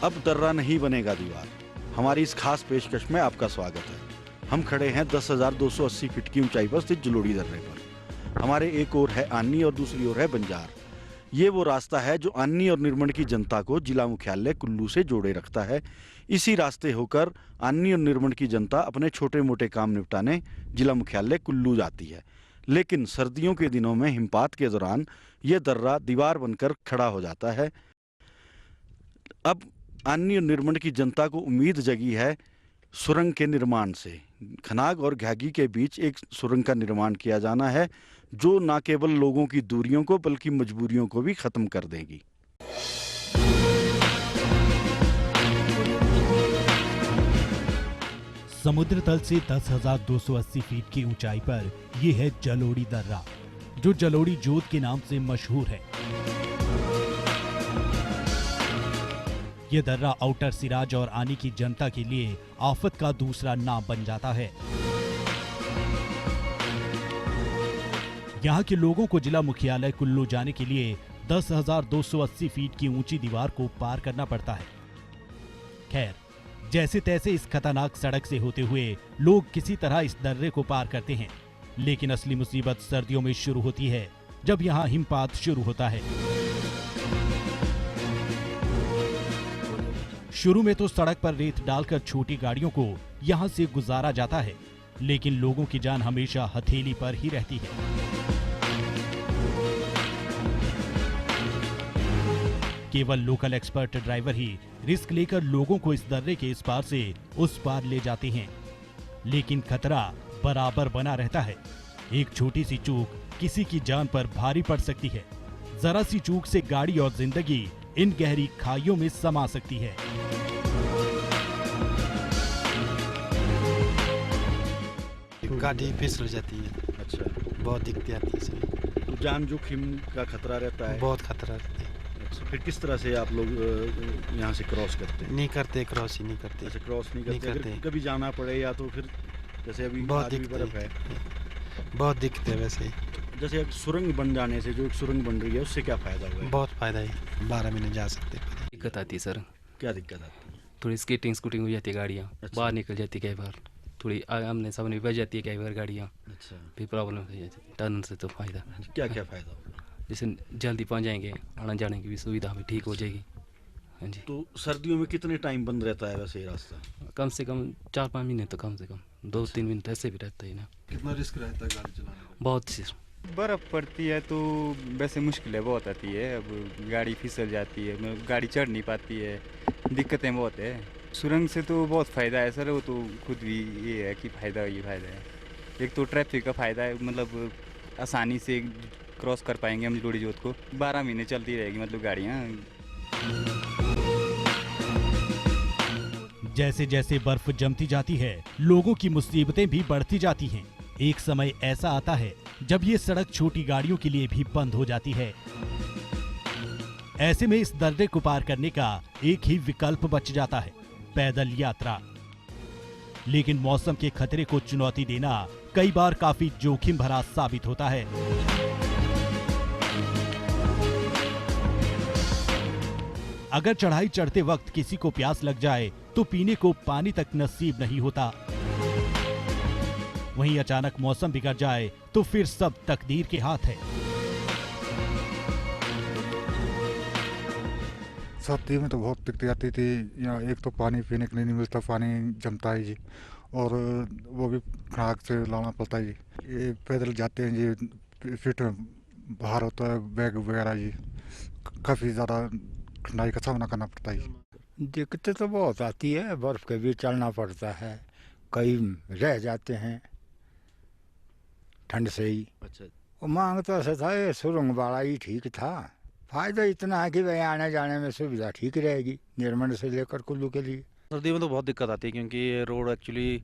अब दर्रा नहीं बनेगा दीवार। हमारी इस खास पेशकश में आपका स्वागत है। हम खड़े हैं 10,280 फीट की ऊंचाई पर स्थित जलोड़ी दर्रे पर। हमारे एक ओर है आनी और दूसरी ओर है बंजार। ये वो रास्ता है जो आनी और निर्मंड की जनता को जिला मुख्यालय कुल्लू से जोड़े रखता है। इसी रास्ते होकर आनी और निर्मंड की जनता अपने छोटे मोटे काम निपटाने जिला मुख्यालय कुल्लू जाती है। लेकिन सर्दियों के दिनों में हिमपात के दौरान यह दर्रा दीवार बनकर खड़ा हो जाता है। अब आनी और निर्मंड की जनता को उम्मीद जगी है सुरंग के निर्माण से। खनाग और घागी के बीच एक सुरंग का निर्माण किया जाना है जो न केवल लोगों की दूरियों को बल्कि मजबूरियों को भी खत्म कर देगी। समुद्र तल से 10,280 फीट की ऊंचाई पर यह है जलोड़ी दर्रा, जो जलोड़ी जोत के नाम से मशहूर है। यह दर्रा आउटर सिराज और आनी की जनता के लिए आफत का दूसरा नाम बन जाता है। यहाँ के लोगों को जिला मुख्यालय कुल्लू जाने के लिए 10,280 फीट की ऊंची दीवार को पार करना पड़ता है। खैर, जैसे तैसे इस खतरनाक सड़क से होते हुए लोग किसी तरह इस दर्रे को पार करते हैं। लेकिन असली मुसीबत सर्दियों में शुरू होती है, जब यहाँ हिमपात शुरू होता है। शुरू में तो सड़क पर रेत डालकर छोटी गाड़ियों को यहाँ से गुजारा जाता है, लेकिन लोगों की जान हमेशा हथेली पर ही रहती है। केवल लोकल एक्सपर्ट ड्राइवर ही रिस्क लेकर लोगों को इस दर्रे के इस पार से उस पार ले जाते हैं, लेकिन खतरा बराबर बना रहता है। एक छोटी सी चूक किसी की जान पर भारी पड़ सकती है। जरा सी चूक से गाड़ी और जिंदगी इन गहरी खाइयों में समा सकती है। गाड़ी फिसल जाती है। अच्छा, बहुत दिक्कतें आती है इसमें। तो जान जोखिम का खतरा रहता है। बहुत खतरा रहता है। अच्छा, फिर किस तरह से आप लोग यहाँ से क्रॉस करते हैं? नहीं करते, क्रॉस ही नहीं करते। अच्छा, क्रॉस नहीं करते। अगर कभी जाना पड़े या तो फिर जैसे अभी बहुत आज भी बर्फ है। बहुत दिक्कत है। वैसे जैसे अब सुरंग बन जाने से, जो एक सुरंग बन रही है, उससे क्या फायदा हुआ है? बहुत फायदा है। 12 महीने जा सकते हैं। दिक्कत आती है सर। क्या दिक्कत आती है? थोड़ी स्केटिंग हो जाती है गाड़ियाँ। अच्छा। बाहर निकल जाती है कई बार, थोड़ी आमने सामने बच जाती है कई बार गाड़ियाँ। अच्छा, फिर प्रॉब्लम हो जाती है। टर्न से तो फायदा, क्या क्या फायदा होगा? जैसे जल्दी पहुँच जाएंगे, आने जाने की भी सुविधा हमें ठीक हो जाएगी। हाँ जी। तो सर्दियों में कितने टाइम बंद रहता है वैसे ये रास्ता? कम से कम 4-5 महीने तो कम से कम 2-3 महीने ऐसे भी रहता है ना। कितना रिस्क रहता है गाड़ी चलाने में? बहुत सी बर्फ़ पड़ती है तो वैसे मुश्किलें बहुत आती है। अब गाड़ी फिसल जाती है, मतलब गाड़ी चढ़ नहीं पाती है, दिक्कतें बहुत है। सुरंग से तो बहुत फ़ायदा है सर, वो तो खुद भी ये है कि फ़ायदा है। एक तो ट्रैफिक का फ़ायदा है, मतलब आसानी से क्रॉस कर पाएंगे हम जलोड़ी जोत को। 12 महीने चलती रहेगी मतलब गाड़ियाँ। जैसे जैसे बर्फ जमती जाती है, लोगों की मुसीबतें भी बढ़ती जाती हैं। एक समय ऐसा आता है जब ये सड़क छोटी गाड़ियों के लिए भी बंद हो जाती है। ऐसे में इस दर्रे को पार करने का एक ही विकल्प बच जाता है, पैदल यात्रा। लेकिन मौसम के खतरे को चुनौती देना कई बार काफी जोखिम भरा साबित होता है। अगर चढ़ाई चढ़ते वक्त किसी को प्यास लग जाए तो पीने को पानी तक नसीब नहीं होता। वहीं अचानक मौसम बिगड़ जाए तो फिर सब तकदीर के हाथ है। सर्दी में तो बहुत दिक्कत आती थी। यहाँ एक तो पानी पीने के लिए नहीं मिलता, पानी जमता है जी, और वो भी खड़ाक से लाना पड़ता है जी। ये पैदल जाते हैं जी, फिट में बाहर होता है बैग वगैरह जी, काफ़ी ज़्यादा कठिनाई का सामना करना पड़ता है जी। दिक्कतें तो बहुत आती है, बर्फ़ के भी चलना पड़ता है, कई रह जाते हैं ठंड से ही। अच्छा, वो मांग तो ऐसा था, ये सुरंग वाला ही ठीक था। फायदा इतना है कि भाई आने जाने में सुविधा ठीक रहेगी निर्मंड से लेकर कुल्लू के लिए। सर्दी में तो बहुत दिक्कत आती है क्योंकि ये रोड एक्चुअली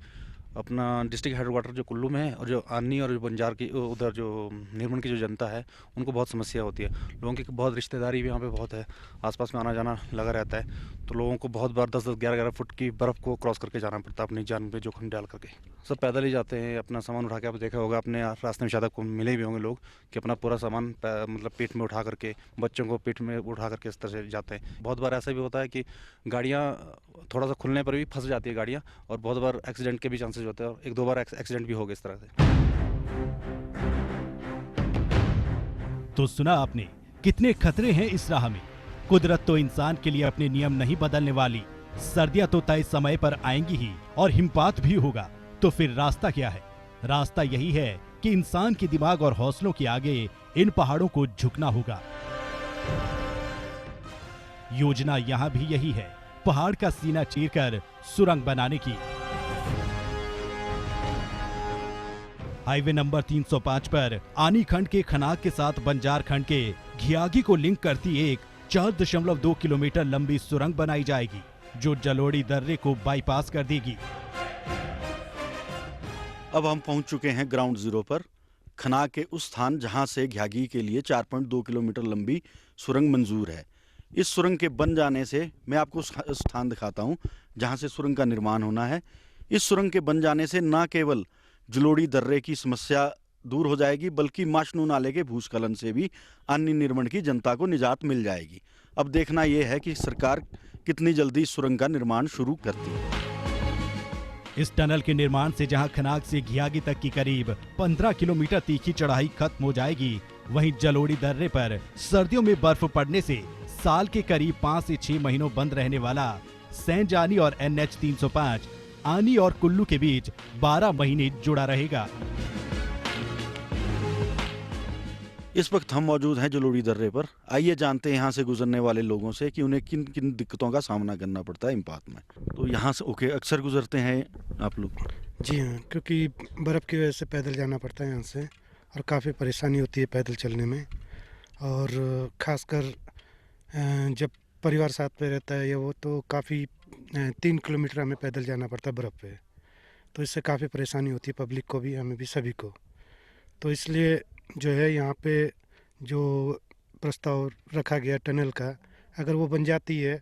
अपना डिस्ट्रिक्ट हेडक्वार्टर जो कुल्लू में है और जो आनी और जो बंजार की उधर जो निर्मल की जो जनता है उनको बहुत समस्या होती है। लोगों की बहुत रिश्तेदारी भी यहाँ पे बहुत है, आसपास में आना जाना लगा रहता है, तो लोगों को बहुत बार 10-10, 11-11 फुट की बर्फ़ को क्रॉस करके जाना पड़ता है अपनी जान पे जोखिम डाल करके। सब पैदल ही जाते हैं, अपना सामान उठा के, आप देखा होगा अपने रास्ते में शायद आपको मिले भी होंगे लोग कि अपना पूरा सामान मतलब पीठ में उठा करके, बच्चों को पीठ में उठा करके इस तरह से जाते हैं। बहुत बार ऐसा भी होता है कि गाड़ियाँ थोड़ा सा खुलने पर भी फंस जाती है गाड़ियाँ, और बहुत बार एक्सीडेंट के भी चांसेस होते हैं, और 1-2 बार एक्सीडेंट भी हो गए इस तरह से। तो सुना आपने कितने खतरे हैं इस राह में। कुदरत तो इंसान के लिए अपने नियम नहीं बदलने वाली। सर्दियां तो तय समय पर आएंगी ही और हिमपात भी होगा, तो फिर रास्ता क्या है? रास्ता यही है कि इंसान के दिमाग और हौसलों के आगे इन पहाड़ों को झुकना होगा। योजना यहाँ भी यही है, पहाड़ का सीना चीरकर सुरंग बनाने की। हाईवे नंबर 305 पर आनी खंड के खनाग के साथ बंजार खंड के घियागी को लिंक करती एक 4.2 किलोमीटर लंबी सुरंग बनाई जाएगी, जो जलोड़ी दर्रे को बाईपास कर देगी। अब हम पहुंच चुके हैं ग्राउंड जीरो पर, खनाग के उस स्थान जहां से घियागी के लिए 4.2 किलोमीटर लंबी सुरंग मंजूर है। इस सुरंग के बन जाने से मैं आपको स्थान दिखाता हूं जहां से सुरंग का निर्माण होना है। इस सुरंग के बन जाने से न केवल जलोड़ी दर्रे की समस्या दूर हो जाएगी, बल्कि माशनू नाले के भूस्खलन से भी अन्य निर्मण की जनता को निजात मिल जाएगी। अब देखना यह है कि सरकार कितनी जल्दी सुरंग का निर्माण शुरू करती है। इस टनल के निर्माण से जहां खनाग से घियागी तक की करीब 15 किलोमीटर तीखी चढ़ाई खत्म हो जाएगी, वहीं जलोड़ी दर्रे पर सर्दियों में बर्फ पड़ने से साल के करीब 5 से 6 महीनों बंद रहने वाला सैंज आनी और NH 305 आनी और कुल्लू के बीच 12 महीने जुड़ा रहेगा। इस वक्त हम मौजूद हैं जलोड़ी दर्रे पर। आइए जानते हैं यहाँ से गुजरने वाले लोगों से कि उन्हें किन किन दिक्कतों का सामना करना पड़ता है हिमपात में। तो यहाँ से अक्सर गुजरते हैं आप लोग? जी हाँ, क्योंकि बर्फ़ की वजह से पैदल जाना पड़ता है यहाँ से, और काफ़ी परेशानी होती है पैदल चलने में। और ख़ासकर जब परिवार साथ पे रहता है या वो, तो काफ़ी 3 किलोमीटर हमें पैदल जाना पड़ता है बर्फ़ पे, तो इससे काफ़ी परेशानी होती है पब्लिक को भी, हमें भी, सभी को। तो इसलिए जो है यहाँ पे जो प्रस्ताव रखा गया टनल का, अगर वो बन जाती है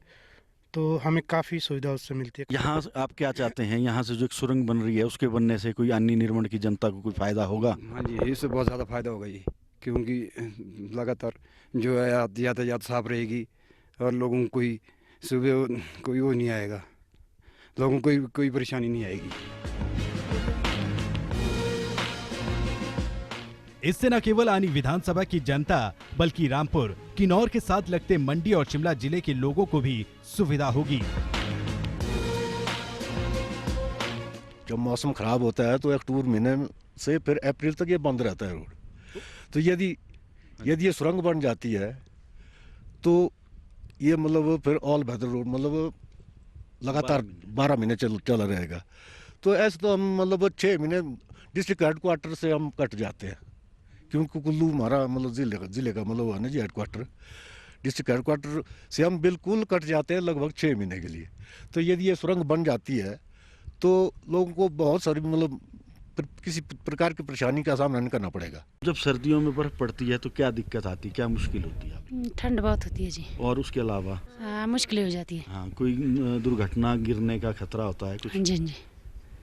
तो हमें काफ़ी सुविधा उससे मिलती है। यहाँ आप क्या चाहते हैं, यहाँ से जो एक सुरंग बन रही है उसके बनने से कोई अन्य निर्माण की जनता को कोई फायदा होगा? हाँ जी, इससे बहुत ज़्यादा फायदा होगा जी, क्योंकि लगातार जो है यातायात साफ रहेगी और लोगों को कोई सुबह कोई वो नहीं आएगा, लोगों को कोई परेशानी नहीं आएगी। इससे न केवल आनी विधानसभा की जनता, बल्कि रामपुर, किन्नौर के साथ लगते मंडी और शिमला जिले के लोगों को भी सुविधा होगी। जब मौसम खराब होता है तो अक्टूबर महीने से फिर अप्रैल तक ये बंद रहता है रोड। तो यदि ये सुरंग बन जाती है तो ये मतलब फिर ऑल वेदर रोड मतलब लगातार 12 महीने चला रहेगा। तो ऐसे तो हम मतलब 6 महीने डिस्ट्रिक्ट हेडक्वार्टर से हम कट जाते हैं, क्योंकि कुल्लू हमारा मतलब ज़िले का मतलब है ना जी हेडक्वार्टर। डिस्ट्रिक्ट हेडक्वार्टर से हम बिल्कुल कट जाते हैं लगभग 6 महीने के लिए। तो यदि ये सुरंग बन जाती है तो लोगों को बहुत सारी मतलब किसी प्रकार की परेशानी का सामना नहीं करना पड़ेगा। जब सर्दियों में बर्फ पड़ती है तो क्या दिक्कत आती है, क्या मुश्किल होती है? ठंड बहुत होती है जी। और उसके अलावा मुश्किल हो जाती है। हाँ, कोई दुर्घटना गिरने का खतरा होता है कुछ? जी जी।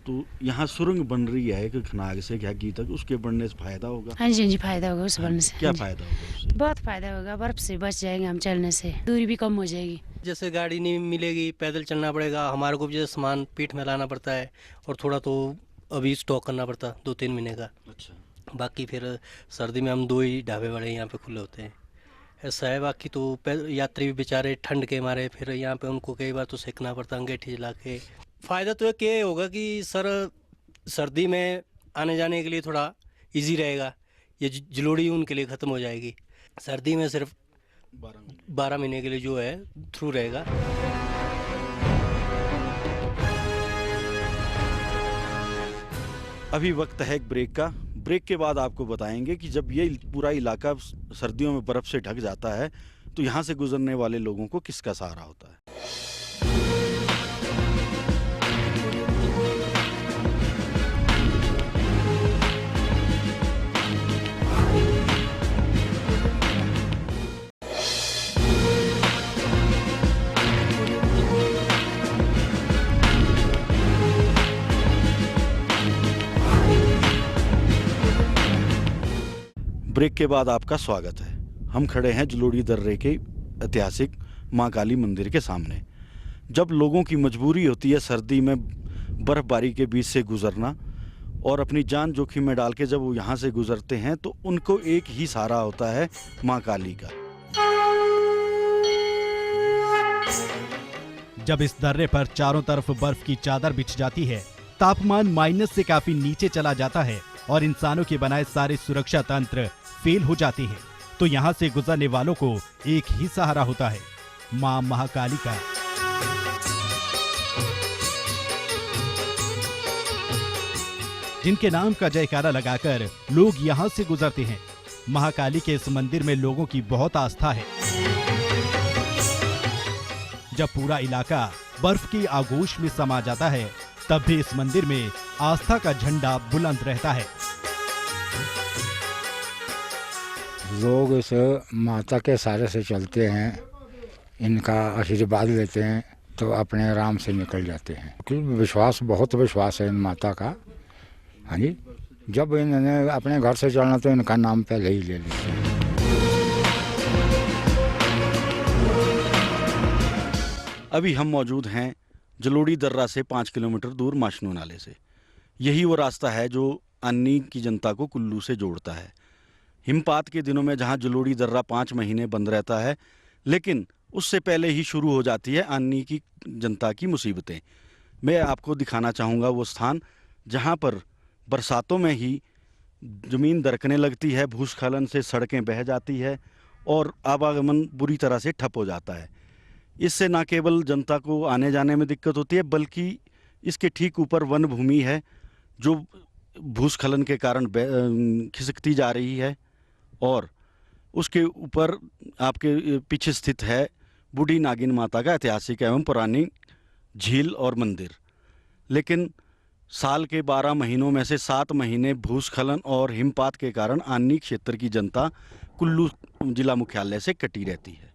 तो यहाँ सुरंग बन रही है कि खनाग से घियागी तक, उसके बनने से फायदा होगा? हाँ जी फायदा होगा उस बनने से। क्या फायदा होगा उससे? बहुत फायदा होगा, बर्फ से बच जाएंगे हम, चलने से दूरी भी कम हो जाएगी। जैसे गाड़ी नहीं मिलेगी, पैदल चलना पड़ेगा, हमारे को भी जैसे सामान पीठ में लाना पड़ता है, और थोड़ा तो अभी स्टॉक करना पड़ता 2-3 महीने का। अच्छा। बाकी फिर सर्दी में हम 2 ही ढाबे वाले यहाँ पे खुले होते हैं, ऐसा है। बाकी तो यात्री भी बेचारे ठंड के मारे फिर यहाँ पे उनको कई बार तो सेकना पड़ता अंगीठी जला के। फ़ायदा तो एक ये होगा कि सर सर्दी में आने जाने के लिए थोड़ा इजी रहेगा, ये जलोड़ी उनके लिए ख़त्म हो जाएगी। सर्दी में सिर्फ 12 महीने के लिए जो है थ्रू रहेगा। अभी वक्त है एक ब्रेक का। ब्रेक के बाद आपको बताएंगे कि जब ये पूरा इलाका सर्दियों में बर्फ़ से ढक जाता है तो यहाँ से गुजरने वाले लोगों को किसका सहारा होता है। ब्रेक के बाद आपका स्वागत है। हम खड़े हैं जलोड़ी दर्रे के ऐतिहासिक मां काली मंदिर के सामने। जब लोगों की मजबूरी होती है सर्दी में बर्फबारी के बीच से गुजरना और अपनी जान जोखिम में डाल के जब वो यहाँ से गुजरते हैं तो उनको एक ही सहारा होता है मां काली का। जब इस दर्रे पर चारों तरफ बर्फ की चादर बिछ जाती है, तापमान माइनस से काफी नीचे चला जाता है और इंसानों के बनाए सारे सुरक्षा तंत्र फेल हो जाते हैं, तो यहाँ से गुजरने वालों को एक ही सहारा होता है, मां महाकाली का। जिनके नाम का जयकारा लगाकर लोग यहाँ से गुजरते हैं। महाकाली के इस मंदिर में लोगों की बहुत आस्था है। जब पूरा इलाका बर्फ की आगोश में समा जाता है, तब भी इस मंदिर में आस्था का झंडा बुलंद रहता है। लोग इस माता के सहारे से चलते हैं, इनका आशीर्वाद लेते हैं तो अपने आराम से निकल जाते हैं। क्योंकि विश्वास, बहुत विश्वास है इन माता का। हाँ जी, जब इन्होंने अपने घर से चलना तो इनका नाम पहले ही ले लेते हैं। अभी हम मौजूद हैं जलोड़ी दर्रा से 5 किलोमीटर दूर माशनू नाले से। यही वो रास्ता है जो अन्नी की जनता को कुल्लू से जोड़ता है। हिमपात के दिनों में जहां जलोड़ी दर्रा 5 महीने बंद रहता है, लेकिन उससे पहले ही शुरू हो जाती है अन्नी की जनता की मुसीबतें। मैं आपको दिखाना चाहूँगा वो स्थान जहां पर बरसातों में ही ज़मीन दरकने लगती है, भूस्खलन से सड़कें बह जाती है और आवागमन बुरी तरह से ठप हो जाता है। इससे न केवल जनता को आने जाने में दिक्कत होती है, बल्कि इसके ठीक ऊपर वन भूमि है जो भूस्खलन के कारण खिसकती जा रही है और उसके ऊपर आपके पीछे स्थित है बूढ़ी नागिन माता का ऐतिहासिक एवं पुरानी झील और मंदिर। लेकिन साल के 12 महीनों में से 7 महीने भूस्खलन और हिमपात के कारण आनी क्षेत्र की जनता कुल्लू जिला मुख्यालय से कटी रहती है।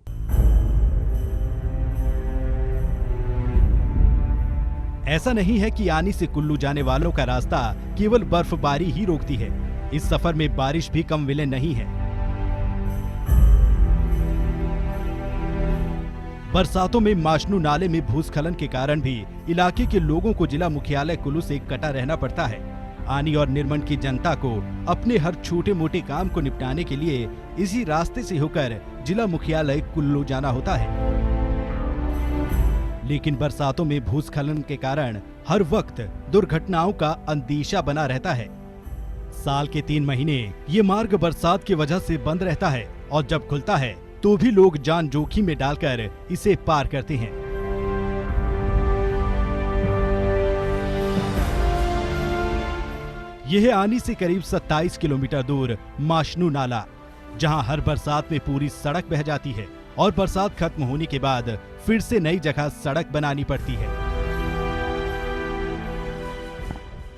ऐसा नहीं है कि आनी से कुल्लू जाने वालों का रास्ता केवल बर्फबारी ही रोकती है। इस सफर में बारिश भी कम विलेन नहीं है। बरसातों में माशनू नाले में भूस्खलन के कारण भी इलाके के लोगों को जिला मुख्यालय कुल्लू से कटा रहना पड़ता है। आनी और निर्मंड की जनता को अपने हर छोटे मोटे काम को निपटाने के लिए इसी रास्ते से होकर जिला मुख्यालय कुल्लू जाना होता है। लेकिन बरसातों में भूस्खलन के कारण हर वक्त दुर्घटनाओं का अंदेशा बना रहता है। साल के 3 महीने ये मार्ग बरसात की वजह से बंद रहता है और जब खुलता है तो भी लोग जान जोखिम में डालकर इसे पार करते हैं। यह है आनी से करीब 27 किलोमीटर दूर माशनू नाला, जहां हर बरसात में पूरी सड़क बह जाती है और बरसात खत्म होने के बाद फिर से नई जगह सड़क बनानी पड़ती है।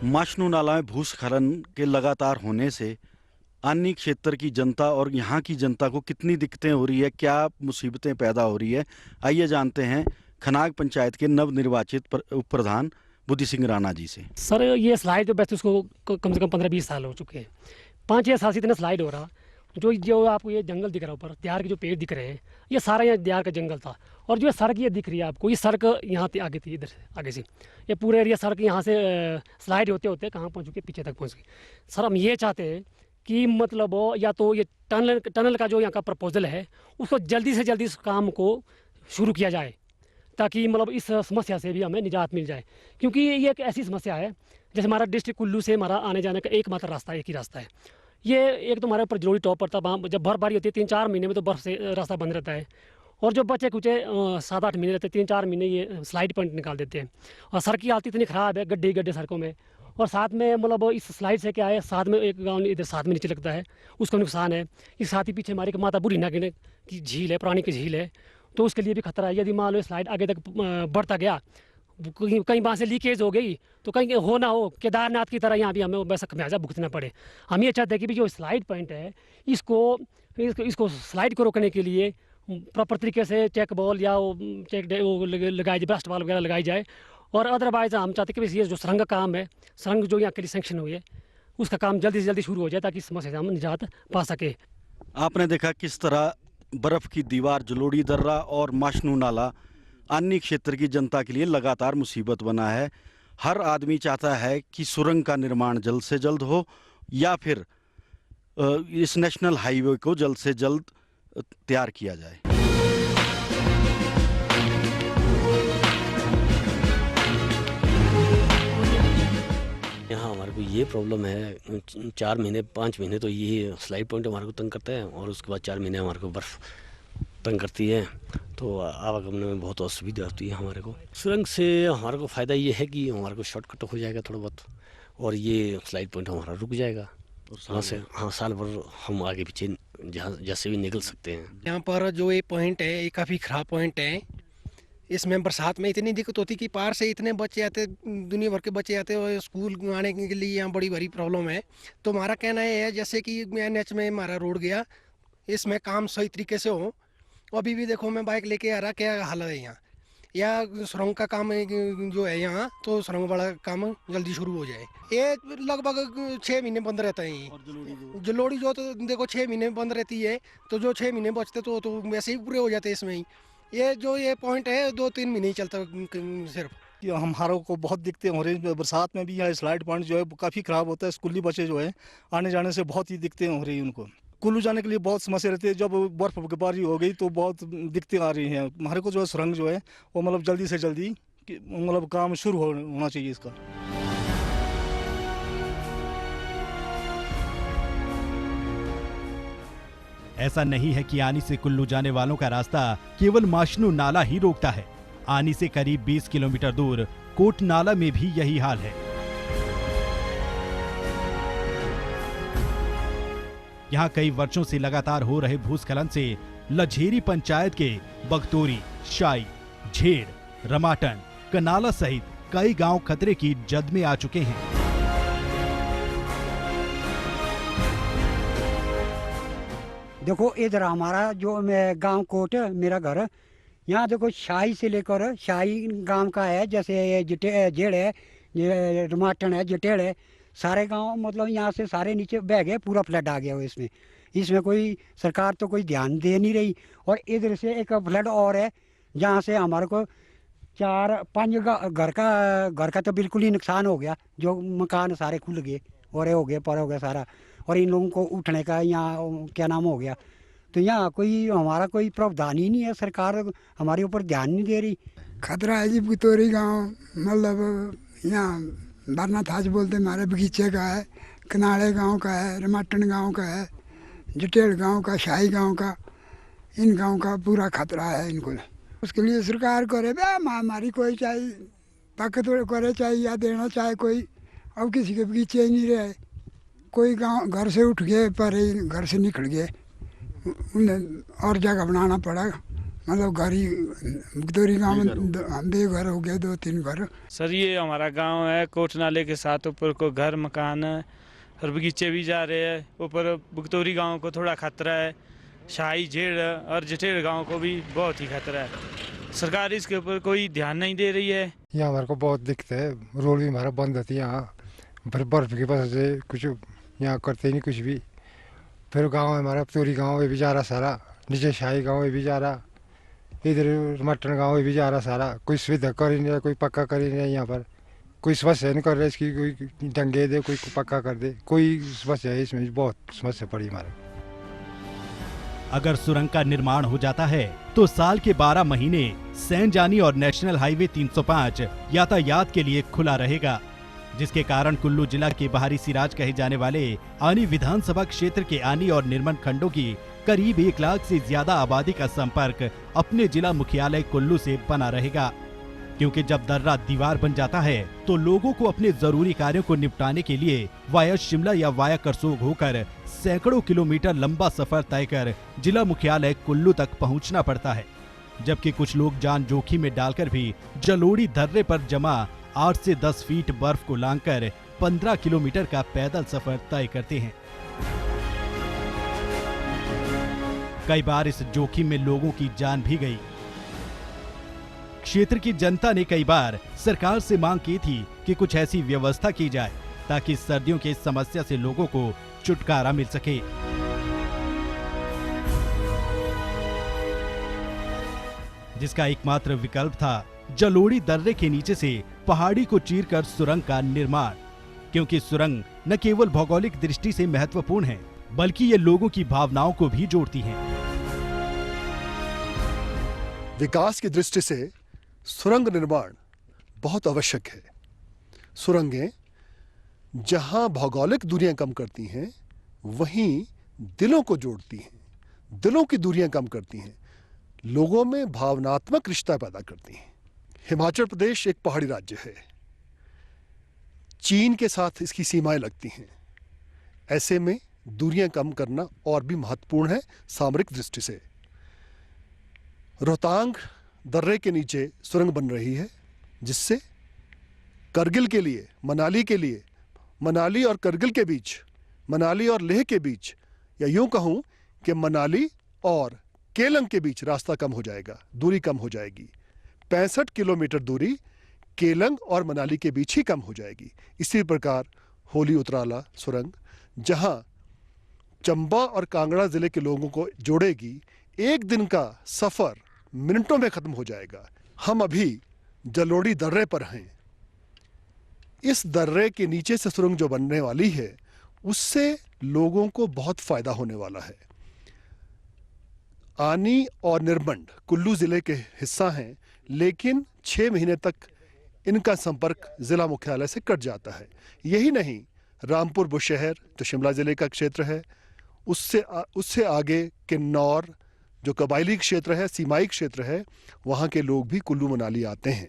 माशनू नाला में भूस्खलन के लगातार होने से आनी क्षेत्र की जनता और यहाँ की जनता को कितनी दिक्कतें हो रही है, क्या मुसीबतें पैदा हो रही है, आइए जानते हैं खनाग पंचायत के नवनिर्वाचित उप प्रधान बुद्धि सिंह राणा जी से। सर, ये स्लाइड तो वैसे उसको कम से कम 15-20 साल हो चुके हैं। 5-6 साल से इतना स्लाइड हो रहा। जो आपको ये जंगल दिख रहा है ऊपर, त्यार के जो पेड़ दिख रहे हैं, ये सारा यहाँ त्यार का जंगल था। और जो सड़क ये दिख रही है आपको, ये सड़क यहाँ आगे थी, इधर से आगे से ये पूरा एरिया सड़क यहाँ से स्लाइड होते होते कहाँ पहुँच चुके, पीछे तक पहुँच गई। सर, हम ये चाहते हैं कि मतलब या तो ये टनल का जो यहाँ का प्रपोजल है उसको जल्दी से जल्दी इस काम को शुरू किया जाए, ताकि मतलब इस समस्या से भी हमें निजात मिल जाए। क्योंकि ये एक ऐसी समस्या है, जैसे हमारा डिस्ट्रिक्ट कुल्लू से हमारा आने जाने का एकमात्र रास्ता, एक ही रास्ता है। ये एक तो हमारे ऊपर जलोड़ी टॉप पड़ता है, वहाँ जब बर्फबारी होती है 3-4 महीने में तो बर्फ से रास्ता बंद रहता है। और जो बच्चे कुछ 7-8 महीने रहते हैं, 3-4 महीने ये स्लाइड पॉइंट निकाल देते हैं। और सड़क की हालत इतनी ख़राब है, गड्ढे गड्ढे सड़कों में। और साथ में मतलब इस स्लाइड से क्या है, साथ में एक गाँव इधर साथ में नीचे लगता है, उसका नुकसान है। इस साथ ही पीछे हमारी माता बूढ़ी नागिन की झील है, पुरानी की झील है, तो उसके लिए भी खतरा है। यदि मान लो स्लाइड आगे तक बढ़ता गया, कहीं वहाँ से लीकेज हो गई तो कहीं हो ना हो केदारनाथ की तरह यहाँ भी हमें वैसा खमियाजा भुगतना पड़े। हम ये चाहते हैं कि भी जो स्लाइड पॉइंट है इसको स्लाइड को रोकने के लिए प्रॉपर तरीके से चेक बॉल या चेक लगाई जाए, ब्रस्ट बॉल वगैरह लगाई जाए। और अदरवाइज हम चाहते हैं कि ये जो सुरंग का काम है, सुरंग जो यहाँ के लिए सेंक्शन हुई है, उसका काम जल्दी से जल्दी शुरू हो जाए ताकि इस समस्या से हम निजात पा सके। आपने देखा किस तरह बर्फ की दीवार, जलोड़ी दर्रा और माशनू नाला अन्य क्षेत्र की जनता के लिए लगातार मुसीबत बना है। हर आदमी चाहता है कि सुरंग का निर्माण जल्द से जल्द हो या फिर इस नेशनल हाईवे को जल्द से जल्द तैयार किया जाए। यहाँ हमारे को ये प्रॉब्लम है, 4 महीने 5 महीने तो ये स्लाइड पॉइंट हमारे को तंग करता है और उसके बाद 4 महीने हमारे को बर्फ़ तंग करती है, तो आवागमन में बहुत असुविधा होती है हमारे को। सुरंग से हमारे को फ़ायदा ये है कि हमारे को शॉर्टकट हो जाएगा थोड़ा बहुत, और ये स्लाइड पॉइंट हमारा रुक जाएगा और वहाँ से साल भर हम आगे पीछे जैसे भी निकल सकते हैं। यहाँ पर जो ये पॉइंट है ये काफ़ी ख़राब पॉइंट है। इसमें बरसात में इतनी दिक्कत होती कि पार से इतने बच्चे आते, दुनिया भर के बच्चे आते और स्कूल आने के लिए यहाँ बड़ी भारी प्रॉब्लम है। तो हमारा कहना ये है जैसे कि NH में हमारा रोड गया, इसमें काम सही तरीके से हो। अभी भी देखो मैं बाइक लेके आ रहा, क्या हालत है यहाँ। या सुरंग का काम जो है यहाँ, तो सुरंग वाला काम जल्दी शुरू हो जाए। ये लगभग 6 महीने बंद रहता है ये जलोड़ी जो, तो देखो 6 महीने बंद रहती है, तो जो 6 महीने बचते तो वैसे ही पूरे हो जाते इसमें ही। ये पॉइंट है 2-3 महीने ही चलता सिर्फ। हमारों को बहुत दिक्कतें हो रही है। बरसात में भी यहाँ स्लाइड पॉइंट जो है काफ़ी ख़राब होता है। स्कूली बच्चे जो है आने जाने से बहुत ही दिक्कतें हो रही है उनको। कुल्लू जाने के लिए बहुत समस्या रहती है। जब बर्फ़ बर्फबारी हो गई तो बहुत दिक्कतें आ रही हैं हमारे को। जो है सुरंग जो है वो मतलब जल्दी से जल्दी मतलब काम शुरू होना चाहिए इसका। ऐसा नहीं है कि आनी से कुल्लू जाने वालों का रास्ता केवल माशनू नाला ही रोकता है। आनी से करीब 20 किलोमीटर दूर कोट नाला में भी यही हाल है। यहाँ कई वर्षों से लगातार हो रहे भूस्खलन से लझेरी पंचायत के बगतोरी, शाई, झेड़, रमाटन, कनाला सहित कई गांव खतरे की जद में आ चुके हैं। देखो इधर हमारा जो गांव कोट मेरा घर, यहाँ देखो शाही से लेकर शाही गांव का है, जैसे जेड़ है, ये रमाटन है, जटेड़ है, सारे गांव मतलब यहाँ से सारे नीचे बह गए, पूरा फ्लड आ गया हो इसमें कोई सरकार तो कोई ध्यान दे नहीं रही। और इधर से एक फ्लड और है जहाँ से हमारे को 4-5 घर का तो बिल्कुल ही नुकसान हो गया। जो मकान सारे खुल गए और हो गए पर हो गया सारा, और इन लोगों को उठने का यहाँ क्या नाम हो गया। तो यहाँ कोई हमारा कोई प्रावधान ही नहीं है, सरकार हमारे ऊपर ध्यान नहीं दे रही। खतरा है जी। बुतोरी गांव मतलब यहाँ बारनाथ आज बोलते हमारे बगीचे का है, कनाड़े गांव का है, रमाटन गांव का है, जटेड़ गांव का, शाही गांव का, इन गांव का पूरा खतरा है इनको। उसके लिए सरकार करे हमारी कोई चाहिए ताकत करे चाहिए या देना चाहे कोई। अब किसी के बगीचे ही नहीं रहे, कोई गांव घर से उठ गए पर घर से निकल गए, उन्हें और जगह बनाना पड़ा। मतलब घर ही बुगतोरी गाँव में बेघर हो गए 2-3 घर। सर ये हमारा गांव है, कोट नाले के साथ ऊपर को घर मकान है और बगीचे भी जा रहे हैं। ऊपर बुगतोरी गांव को थोड़ा खतरा है, शाही, झेड़ और जटेड़ गांव को भी बहुत ही खतरा है। सरकार इसके ऊपर कोई ध्यान नहीं दे रही है। यहाँ हमारे को बहुत दिक्कत है, रोड भी हमारा बंद होती है। यहाँ बर्फ की वजह से कुछ यहाँ करते ही नहीं कुछ भी। फिर गांव है हमारा बुगतोरी गाँव में भी जा रहा सारा, नीचे शाही गाँव में भी जा रहा, इधर मटन गाँव में भी जा रहा सारा। कोई सुविधा कर ही नहीं रहा, कोई पक्का कर ही नहीं। यहाँ पर कोई समस्या नहीं कर रहा इसकी, कोई डंगे दे, कोई पक्का कर दे, कोई समस्या है इसमें। बहुत समस्या पड़ी हमारे। अगर सुरंग का निर्माण हो जाता है तो साल के 12 महीने सैनजानी और नेशनल हाईवे 305 यातायात के लिए खुला रहेगा, जिसके कारण कुल्लू जिला के बाहरी सिराज कहे जाने वाले आनी विधानसभा क्षेत्र के आनी और निर्मल खंडों की करीब 1 लाख से ज्यादा आबादी का संपर्क अपने जिला मुख्यालय कुल्लू से बना रहेगा। क्योंकि जब दर्रा दीवार बन जाता है तो लोगों को अपने जरूरी कार्यों को निपटाने के लिए वाया शिमला या वाया करसोग होकर सैकड़ों किलोमीटर लंबा सफर तय कर जिला मुख्यालय कुल्लू तक पहुंचना पड़ता है। जबकि कुछ लोग जान जोखिम में डालकर भी जलोड़ी दर्रे पर जमा 8 से 10 फीट बर्फ को लांघकर 15 किलोमीटर का पैदल सफर तय करते हैं। कई बार इस जोखिम में लोगों की जान भी गई। क्षेत्र की जनता ने कई बार सरकार से मांग की थी कि कुछ ऐसी व्यवस्था की जाए ताकि सर्दियों के इस समस्या से लोगों को छुटकारा मिल सके। जिसका एकमात्र विकल्प था जलोड़ी दर्रे के नीचे से पहाड़ी को चीरकर सुरंग का निर्माण, क्योंकि सुरंग न केवल भौगोलिक दृष्टि से महत्वपूर्ण है बल्कि ये लोगों की भावनाओं को भी जोड़ती हैं। विकास की दृष्टि से सुरंग निर्माण बहुत आवश्यक है। सुरंगें जहां भौगोलिक दूरियां कम करती हैं, वहीं दिलों को जोड़ती हैं, दिलों की दूरियां कम करती हैं, लोगों में भावनात्मक रिश्ता पैदा करती हैं। हिमाचल प्रदेश एक पहाड़ी राज्य है, चीन के साथ इसकी सीमाएं लगती हैं। ऐसे में दूरियां कम करना और भी महत्वपूर्ण है सामरिक दृष्टि से। रोहतांग दर्रे के नीचे सुरंग बन रही है, जिससे करगिल के लिए, मनाली और करगिल के बीच, मनाली और लेह के बीच, या यूं कहूं कि मनाली और केलंग के बीच रास्ता कम हो जाएगा, दूरी कम हो जाएगी। 65 किलोमीटर दूरी केलंग और मनाली के बीच ही कम हो जाएगी। इसी प्रकार होली उतराला सुरंग, जहां चंबा और कांगड़ा जिले के लोगों को जोड़ेगी, एक दिन का सफर मिनटों में खत्म हो जाएगा। हम अभी जलोड़ी दर्रे पर हैं। इस दर्रे के नीचे से सुरंग जो बनने वाली है, उससे लोगों को बहुत फायदा होने वाला है। आनी और निरमंड कुल्लू जिले के हिस्सा हैं, लेकिन 6 महीने तक इनका संपर्क जिला मुख्यालय से कट जाता है। यही नहीं, रामपुर बुशहर जो शिमला जिले का क्षेत्र है, उससे आगे किन्नौर जो कबायली क्षेत्र है, सीमाई क्षेत्र है, वहाँ के लोग भी कुल्लू मनाली आते हैं।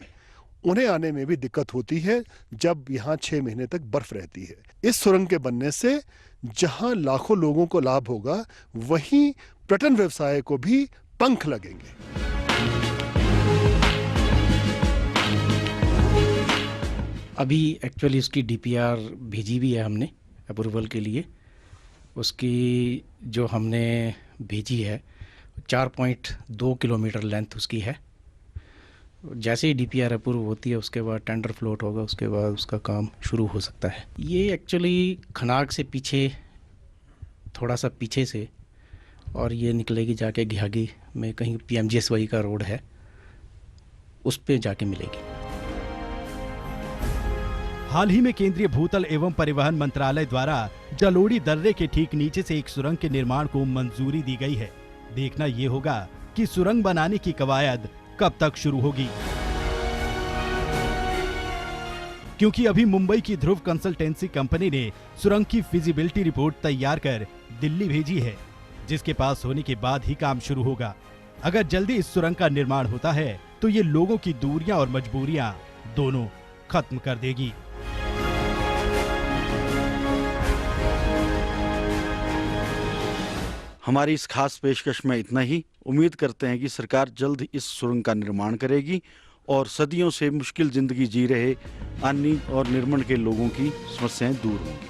उन्हें आने में भी दिक्कत होती है जब यहाँ 6 महीने तक बर्फ रहती है। इस सुरंग के बनने से जहाँ लाखों लोगों को लाभ होगा, वहीं पर्यटन व्यवसाय को भी पंख लगेंगे। अभी एक्चुअली उसकी डीपीआर भेजी भी है हमने अप्रूवल के लिए। उसकी जो हमने भेजी है 4.2 किलोमीटर लेंथ उसकी है। जैसे ही डीपीआर अप्रूव होती है, उसके बाद टेंडर फ्लोट होगा, उसके बाद उसका काम शुरू हो सकता है। ये एक्चुअली खनाग से पीछे, थोड़ा सा पीछे से, और ये निकलेगी जाके घियागी में, कहीं PMGSY का रोड है, उस पे जाके मिलेगी। हाल ही में केंद्रीय भूतल एवं परिवहन मंत्रालय द्वारा जलोड़ी दर्रे के ठीक नीचे से एक सुरंग के निर्माण को मंजूरी दी गई है। देखना ये होगा कि सुरंग बनाने की कवायद कब तक शुरू होगी, क्योंकि अभी मुंबई की ध्रुव कंसल्टेंसी कंपनी ने सुरंग की फिजिबिलिटी रिपोर्ट तैयार कर दिल्ली भेजी है, जिसके पास होने के बाद ही काम शुरू होगा। अगर जल्दी इस सुरंग का निर्माण होता है तो ये लोगों की दूरियां और मजबूरियां दोनों खत्म कर देगी। हमारी इस खास पेशकश में इतना ही। उम्मीद करते हैं कि सरकार जल्द इस सुरंग का निर्माण करेगी और सदियों से मुश्किल जिंदगी जी रहे आनी और निरमंड के लोगों की समस्याएं दूर होंगी।